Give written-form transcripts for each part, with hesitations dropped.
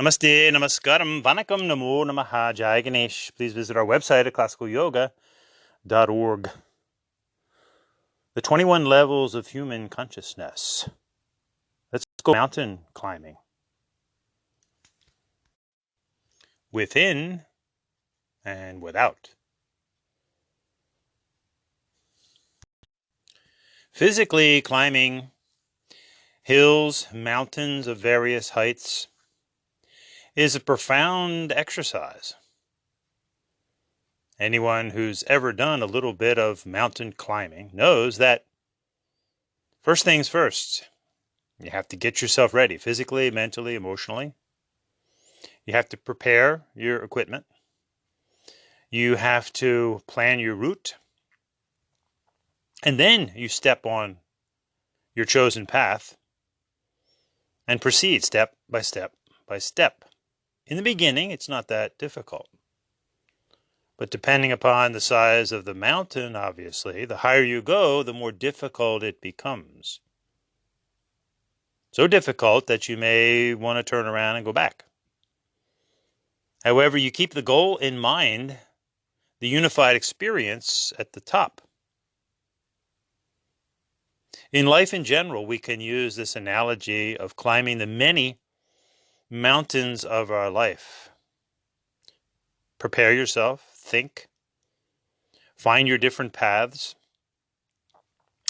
Namaste, namaskaram, vanakkam, namo namaha, Jai Ganesh. Please visit our website at classicalyoga.org. The 21 levels of human consciousness. Let's go mountain climbing. Within and without. Physically climbing hills, mountains of various heights is a profound exercise. Anyone who's ever done a little bit of mountain climbing knows that first things first, you have to get yourself ready physically, mentally, emotionally. You have to prepare your equipment. You have to plan your route. And then you step on your chosen path and proceed step by step by step. In the beginning, it's not that difficult. But depending upon the size of the mountain, obviously, the higher you go, the more difficult it becomes. So difficult that you may want to turn around and go back. However, you keep the goal in mind, the unified experience at the top. In life in general, we can use this analogy of climbing the many mountains of our life. Prepare yourself, think, find your different paths,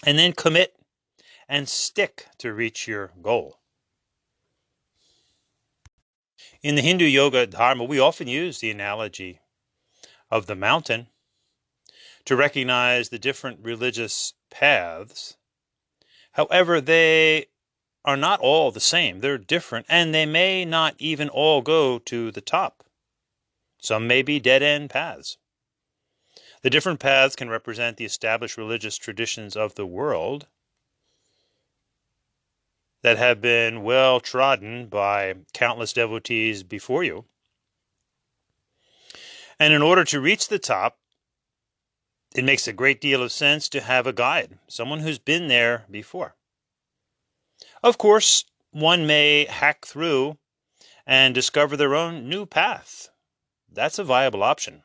and then commit and stick to reach your goal. In the Hindu yoga dharma, we often use the analogy of the mountain to recognize the different religious paths. However, they are not all the same. They're different, and they may not even all go to the top. Some may be dead-end paths. The different paths can represent the established religious traditions of the world that have been well trodden by countless devotees before you. And in order to reach the top, it makes a great deal of sense to have a guide, someone who's been there before. Of course, one may hack through and discover their own new path. That's a viable option.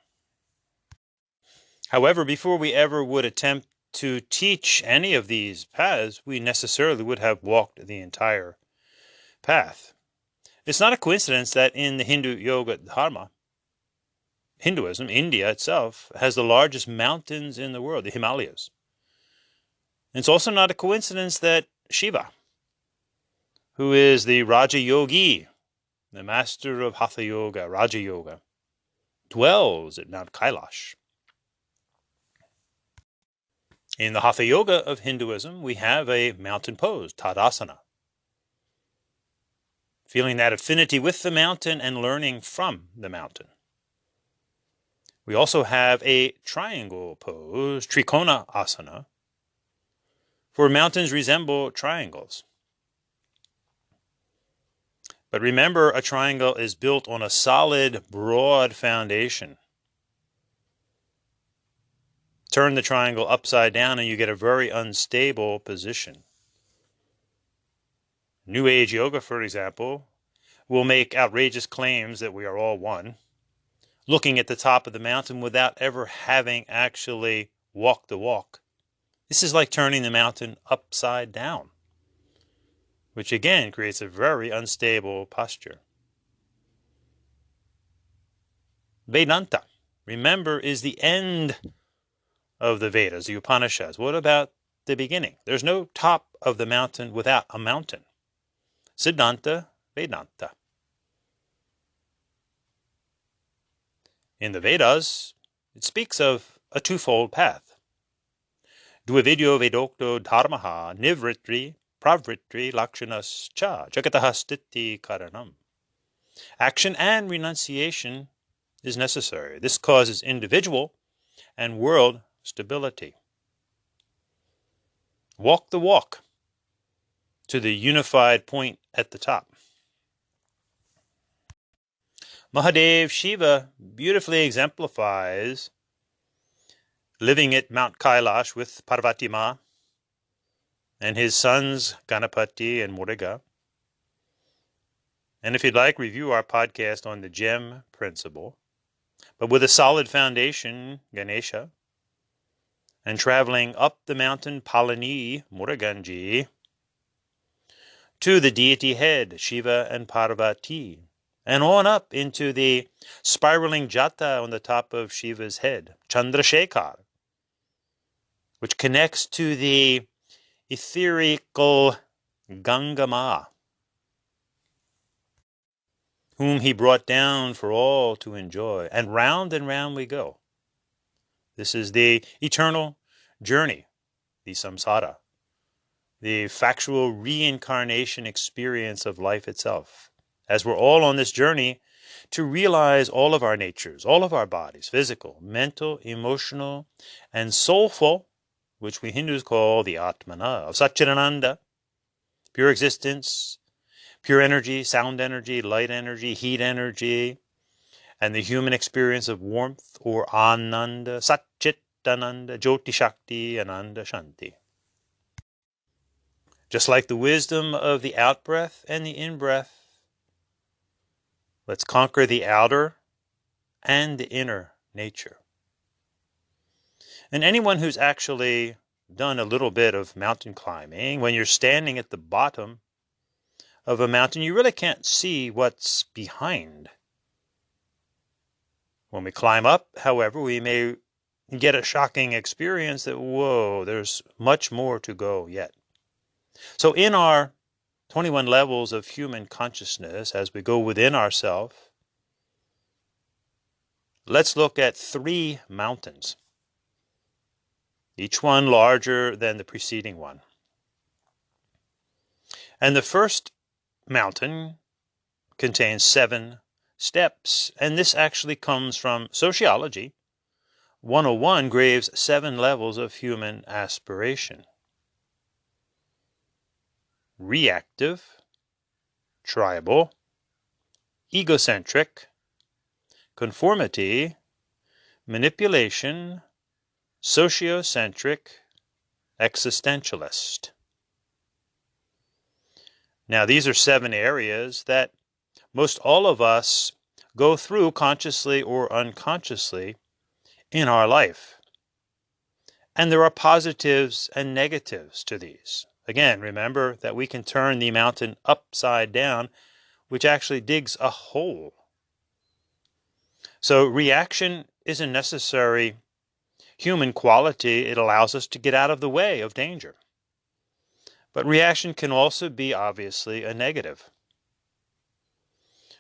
However, before we ever would attempt to teach any of these paths, we necessarily would have walked the entire path. It's not a coincidence that in the Hindu yoga dharma, Hinduism, India itself has the largest mountains in the world, the Himalayas. It's also not a coincidence that Shiva, who is the Raja Yogi, the master of Hatha Yoga, Raja Yoga, dwells at Mount Kailash. In the Hatha Yoga of Hinduism, we have a mountain pose, Tadasana. Feeling that affinity with the mountain and learning from the mountain. We also have a triangle pose, Trikona Asana, for mountains resemble triangles. But remember, a triangle is built on a solid, broad foundation. Turn the triangle upside down and you get a very unstable position. New Age yoga, for example, will make outrageous claims that we are all one, looking at the top of the mountain without ever having actually walked the walk. This is like turning the mountain upside down, which again creates a very unstable posture. Vedanta, remember, is the end of the Vedas, the Upanishads. What about the beginning? There's no top of the mountain without a mountain. Siddhanta, Vedanta. In the Vedas, it speaks of a twofold path. Dvividyo vedokto dharmaha nivritri pravritri lakshanas cha jagataha stiti karanam. Action and renunciation is necessary. This causes individual and world stability. Walk the walk to the unified point at the top. Mahadev Shiva beautifully exemplifies living at Mount Kailash with Parvati Ma and his sons Ganapati and Muruga. And if you'd like, review our podcast on the GEM principle, but with a solid foundation, Ganesha, and traveling up the mountain Palani, Muruganji, to the deity head, Shiva and Parvati, and on up into the spiraling jata on the top of Shiva's head, Chandrasekhar, which connects to the etherical Gangama, whom he brought down for all to enjoy. And round we go. This is the eternal journey, the samsara, the factual reincarnation experience of life itself, as we're all on this journey to realize all of our natures, all of our bodies, physical, mental, emotional, and soulful, which we Hindus call the Atmana, of Satchidananda, pure existence, pure energy, sound energy, light energy, heat energy, and the human experience of warmth or Ananda, Satchitananda, Jyoti Shakti, Ananda Shanti. Just like the wisdom of the out-breath and the in-breath, let's conquer the outer and the inner nature. And anyone who's actually done a little bit of mountain climbing, when you're standing at the bottom of a mountain, you really can't see what's behind. When we climb up, however, we may get a shocking experience that, whoa, there's much more to go yet. So in our 21 levels of human consciousness, as we go within ourselves, let's look at 3 mountains, each one larger than the preceding one. And the first mountain contains 7 steps, and this actually comes from Sociology 101, Graves' 7 levels of human aspiration. Reactive, tribal, egocentric, conformity, manipulation, sociocentric, existentialist. Now, these are 7 areas that most all of us go through consciously or unconsciously in our life. And there are positives and negatives to these. Again, remember that we can turn the mountain upside down, which actually digs a hole. So reaction is a necessary human quality. It allows us to get out of the way of danger. But reaction can also be obviously a negative.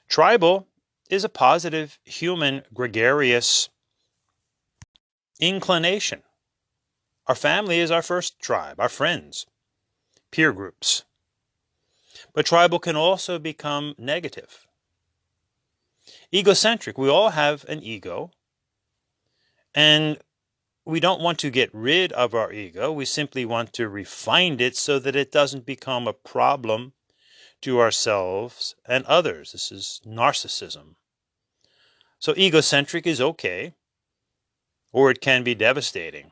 Tribal is a positive human gregarious inclination. Our family is our first tribe, our friends, peer groups. But tribal can also become negative. Egocentric, we all have an ego, and we don't want to get rid of our ego. We simply want to refine it so that it doesn't become a problem to ourselves and others. This is narcissism. So egocentric is okay, or it can be devastating.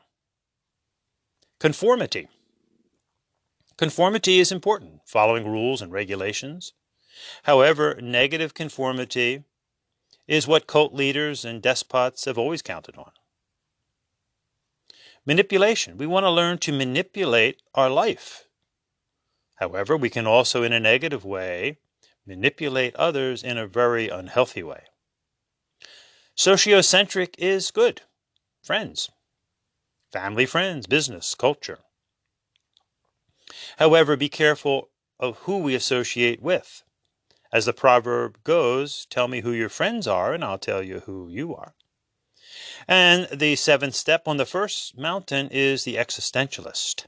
Conformity. Conformity is important, following rules and regulations. However, negative conformity is what cult leaders and despots have always counted on. Manipulation. We want to learn to manipulate our life. However, we can also, in a negative way, manipulate others in a very unhealthy way. Sociocentric is good. Friends. Family, friends, business, culture. However, be careful of who we associate with. As the proverb goes, tell me who your friends are and I'll tell you who you are. And the 7th step on the first mountain is the existentialist.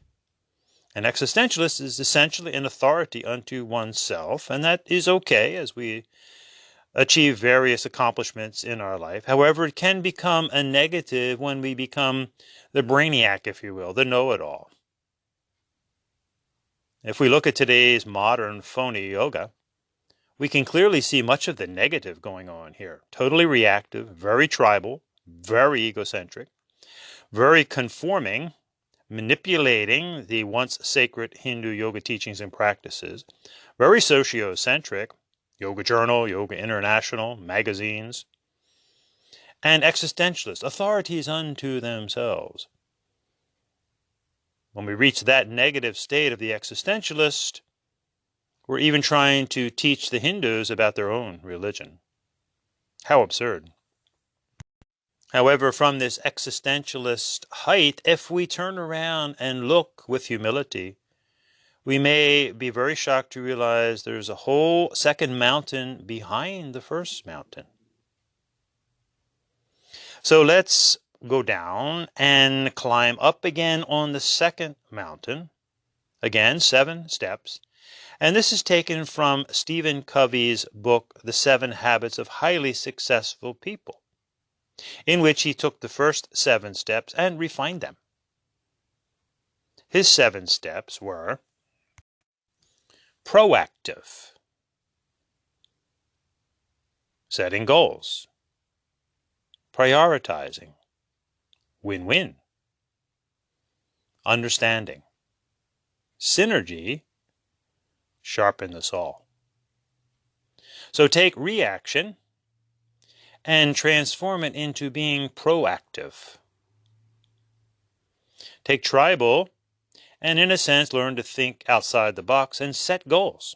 An existentialist is essentially an authority unto oneself, and that is okay as we achieve various accomplishments in our life. However, it can become a negative when we become the brainiac, if you will, the know-it-all. If we look at today's modern phony yoga, we can clearly see much of the negative going on here. Totally reactive, very tribal, very egocentric, very conforming, manipulating the once sacred Hindu yoga teachings and practices, very sociocentric, Yoga Journal, Yoga International, magazines, and existentialists, authorities unto themselves. When we reach that negative state of the existentialist, we're even trying to teach the Hindus about their own religion. How absurd. However, from this existentialist height, if we turn around and look with humility, we may be very shocked to realize there's a whole second mountain behind the first mountain. So let's go down and climb up again on the second mountain. Again, 7 steps. And this is taken from Stephen Covey's book, The 7 Habits of Highly Successful People, in which he took the first 7 steps and refined them. His 7 steps were proactive, setting goals, prioritizing, win-win, understanding, synergy, sharpen the saw. So take reaction and transform it into being proactive. Take tribal and, in a sense, learn to think outside the box and set goals.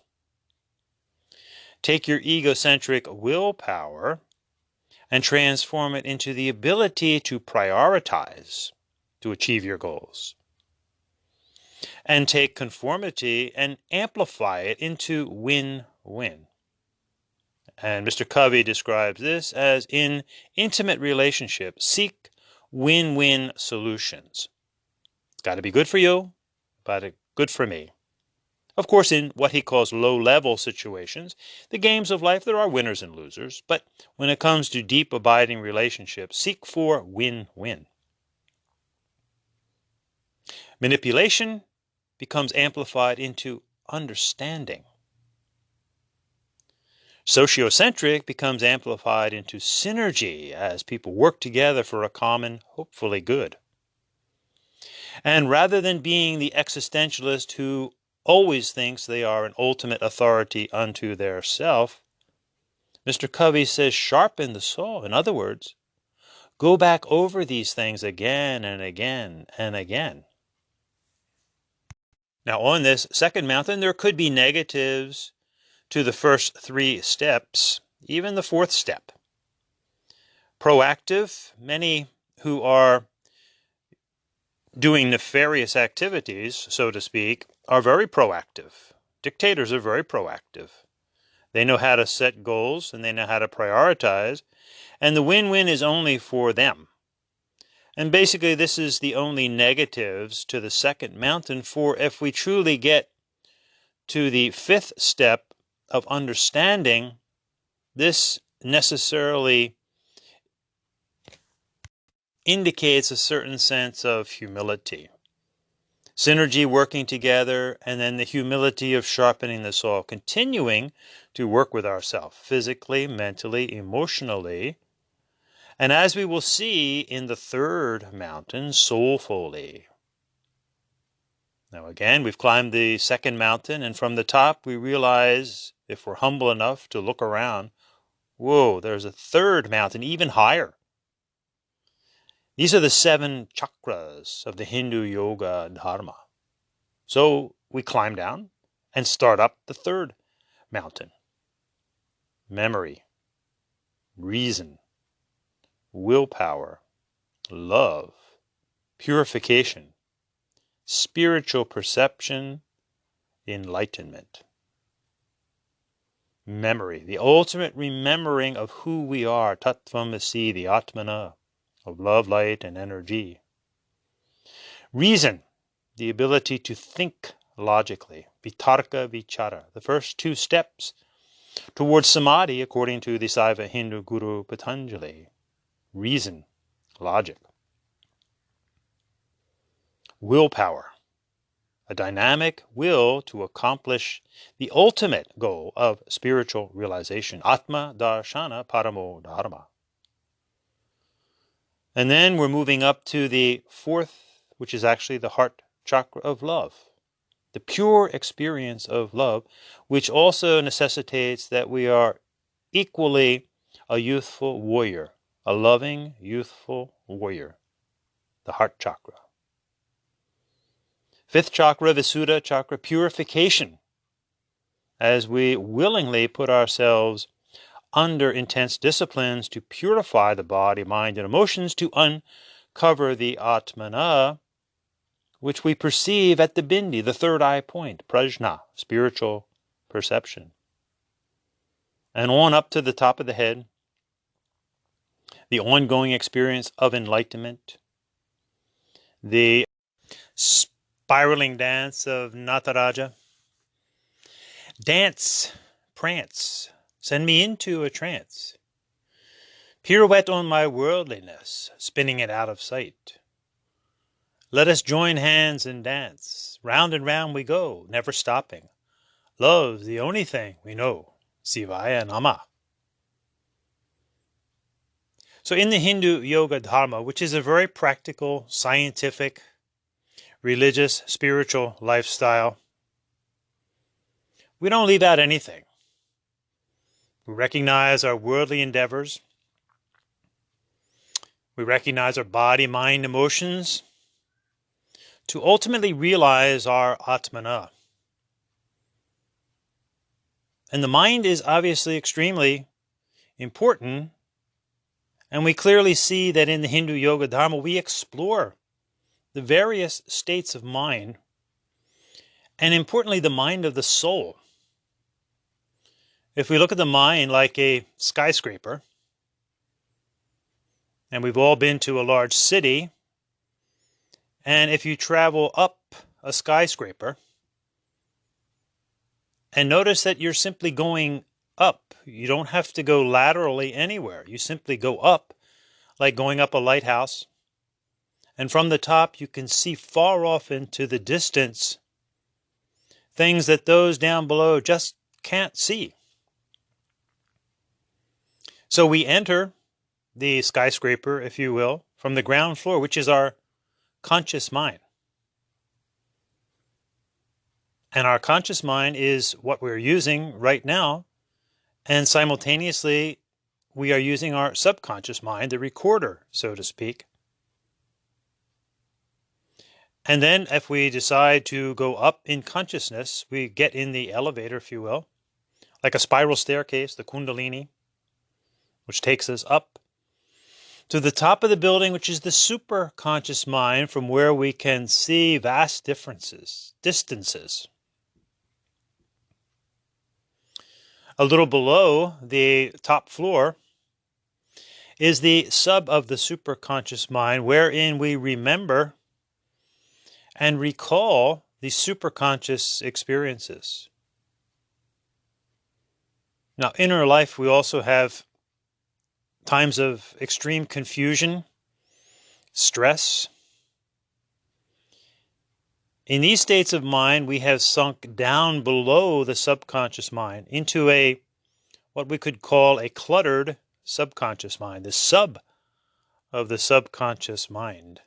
Take your egocentric willpower and transform it into the ability to prioritize to achieve your goals. And take conformity and amplify it into win-win. And Mr. Covey describes this as, in intimate relationships, seek win-win solutions. It's got to be good for you, but good for me. Of course, in what he calls low-level situations, the games of life, there are winners and losers. But when it comes to deep, abiding relationships, seek for win-win. Manipulation becomes amplified into understanding. Sociocentric becomes amplified into synergy as people work together for a common, hopefully good. And rather than being the existentialist who always thinks they are an ultimate authority unto their self, Mr. Covey says sharpen the saw. In other words, go back over these things again and again and again. Now, on this second mountain, there could be negatives to the first 3 steps, even the 4th step. Proactive, many who are doing nefarious activities, so to speak, are very proactive. Dictators are very proactive. They know how to set goals and they know how to prioritize, and the win-win is only for them. And basically, this is the only negatives to the second mountain, for if we truly get to the 5th step of understanding, this necessarily indicates a certain sense of humility. Synergy, working together, and then the humility of sharpening the saw, continuing to work with ourselves, physically, mentally, emotionally, and as we will see in the 3rd mountain, soulfully. Now again, we've climbed the 2nd mountain, and from the top we realize, if we're humble enough to look around, whoa, there's a 3rd mountain, even higher. These are the 7 chakras of the Hindu yoga dharma. So we climb down and start up the 3rd mountain. Memory, reason, willpower, love, purification, spiritual perception, enlightenment. Memory, the ultimate remembering of who we are, Tattvamasi, the Atmana, of love, light, and energy. Reason, the ability to think logically, vitarka vichara, the first 2 steps towards samadhi, according to the Saiva Hindu guru Patanjali. Reason, logic. Willpower, a dynamic will to accomplish the ultimate goal of spiritual realization, Atma Darshana Paramo Dharma. And then we're moving up to the 4th, which is actually the heart chakra of love. the pure experience of love, which also necessitates that we are equally a youthful warrior, a loving, youthful warrior, the heart chakra. Fifth chakra, Visuddha chakra, purification, as we willingly put ourselves under intense disciplines to purify the body, mind, and emotions, to uncover the Atmana, which we perceive at the bindi, the third eye point, prajna, spiritual perception. And on up to the top of the head, the ongoing experience of enlightenment, the spiraling dance of Nataraja. Dance, prance, send me into a trance. Pirouette on my worldliness, spinning it out of sight. Let us join hands and dance. Round and round we go, never stopping. Love's the only thing we know. Sivaya Nama. So in the Hindu Yoga Dharma, which is a very practical, scientific, religious, spiritual lifestyle, we don't leave out anything. We recognize our worldly endeavors. We recognize our body, mind, emotions, to ultimately realize our Atmana. And the mind is obviously extremely important, and we clearly see that in the Hindu Yoga Dharma we explore the various states of mind, and importantly the mind of the soul. If we look at the mind like a skyscraper, and we've all been to a large city, and if you travel up a skyscraper, and notice that you're simply going up. You don't have to go laterally anywhere. You simply go up, like going up a lighthouse. And from the top, you can see far off into the distance things that those down below just can't see. So we enter the skyscraper, if you will, from the ground floor, which is our conscious mind. And our conscious mind is what we're using right now. And simultaneously, we are using our subconscious mind, the recorder, so to speak. And then if we decide to go up in consciousness, we get in the elevator, if you will, like a spiral staircase, the Kundalini, which takes us up to the top of the building, which is the superconscious mind, from where we can see vast distances. A little below the top floor is the sub of the superconscious mind, wherein we remember and recall the superconscious experiences. Now, in our life, we also have times of extreme confusion, stress. In these states of mind, we have sunk down below the subconscious mind into what we could call a cluttered subconscious mind, the sub of the subconscious mind.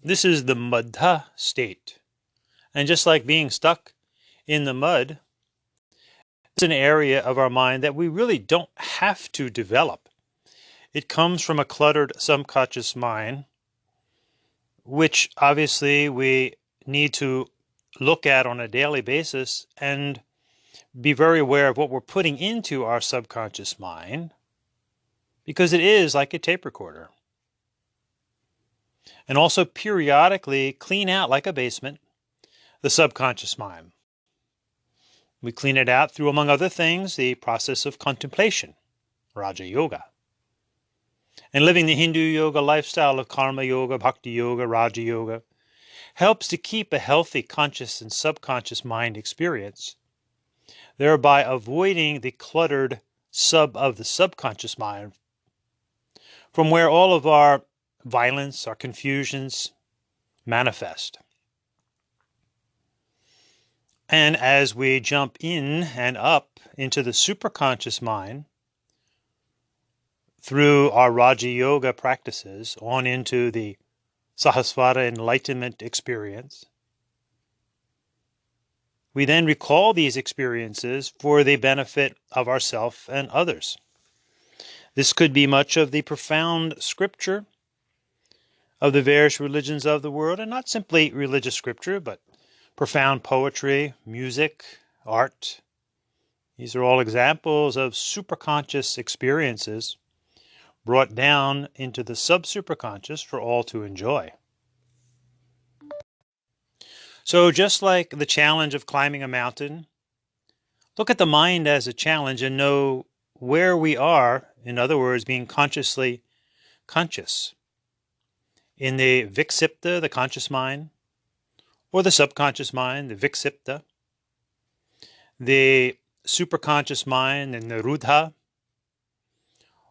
This is the Madha state. And just like being stuck in the mud, it's an area of our mind that we really don't have to develop. It comes from a cluttered subconscious mind, which obviously we need to look at on a daily basis and be very aware of what we're putting into our subconscious mind, because it is like a tape recorder. And also periodically clean out, like a basement, the subconscious mind. We clean it out through, among other things, the process of contemplation, Raja Yoga. And living the Hindu yoga lifestyle of Karma Yoga, Bhakti Yoga, Raja Yoga helps to keep a healthy conscious and subconscious mind experience, thereby avoiding the cluttered sub of the subconscious mind, from where all of our violence, our confusions manifest. And as we jump in and up into the superconscious mind through our Raja Yoga practices on into the Sahasrara enlightenment experience. We then recall these experiences for the benefit of ourselves and others. This could be much of the profound scripture of the various religions of the world, and not simply religious scripture, but profound poetry, music, art. These are all examples of superconscious experiences brought down into the sub-superconscious for all to enjoy. So just like the challenge of climbing a mountain, look at the mind as a challenge and know where we are, in other words, being consciously conscious. In the Viksipta, the conscious mind, or the subconscious mind, the Viksipta, the superconscious mind, and the Rudha,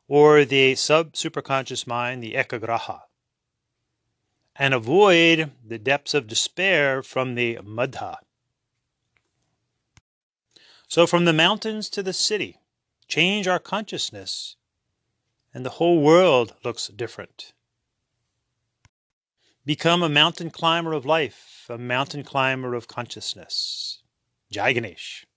or the sub-superconscious mind, the Ekagraha, and avoid the depths of despair from the Madha. So from the mountains to the city, change our consciousness, and the whole world looks different. Become a mountain climber of life, a mountain climber of consciousness. Jai Ganesh.